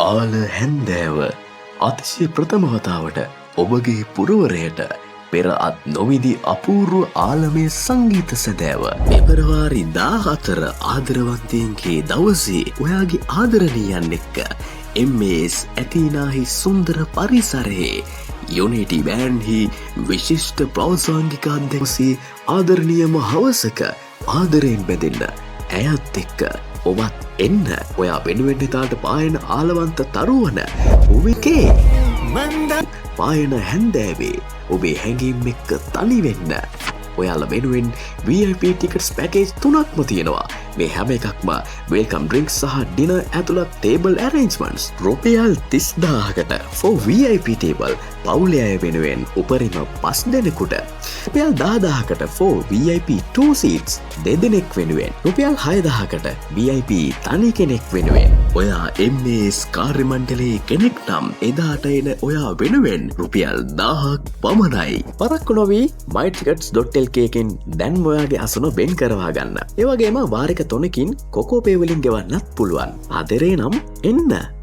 ආල හැන්දෑව අතිශය ප්‍රථමවතාවට ඔබගේ පුරවරයට පෙර අත් නොවිදි අපූර්ව ආලමේ සංගීත සැදෑව. පෙබරවාරි 14 ආදරවන්තයන්ගේ දවසේ ඔයාගේ ආදරණීයන් එක්ක MS ඇතිනාහි සුන්දර පරිසරයේ යුනිටි බෑන්ඩ්හි විශිෂ්ට ප්‍රෞසාංගික අධ්‍යක්ෂී ආදරණීයම හවසක ආදරයෙන් බැඳෙන්න ඇයත් එක්ක ඔබත් එන්න ඔයා වෙනුවෙන් හිතාට පායන ආලවන්ත තරුවන ඔබකේ පායන හැන්දෑවේ ඔබේ හැඟීම් එක්ක තනිවෙන්න ඔයාල වෙනුවෙන් VIP ටිකට්ස් පැකේජ් 3ක්ම තියෙනවා. මේ හැම එකක්ම වෙල්කම් ඩ්‍රින්ක්ස් සහ ඩිනර් ඇතුළත් ටේබල් ඇරේන්ජ්මන්ට්ස් රුපියල් 30000කට for VIP ටේබල් පවුලේ අය වෙනුවෙන් උපරිම 5 දෙනෙකුට රුපියල් 10000කට for VIP 2 seats දෙදෙනෙක් වෙනුවෙන් රුපියල් 6000කට VIP තනි කෙනෙක් වෙනුවෙන් ඔයා MS කාර්ය මණ්ඩලයේ කෙනෙක් නම් එදාට එන ඔයා වෙනුවෙන් රුපියල් 1000ක් පමණයි. පරක්කු නොවී mytickets.lk එකෙන් දැන් ඔයාගේ අසුන වෙන් කරවා ගන්න. ඒ වගේම වාරික 3කින් කොකෝ පේ වලින් ගෙවන්නත් පුළුවන්. ආදරේ නම් එන්න.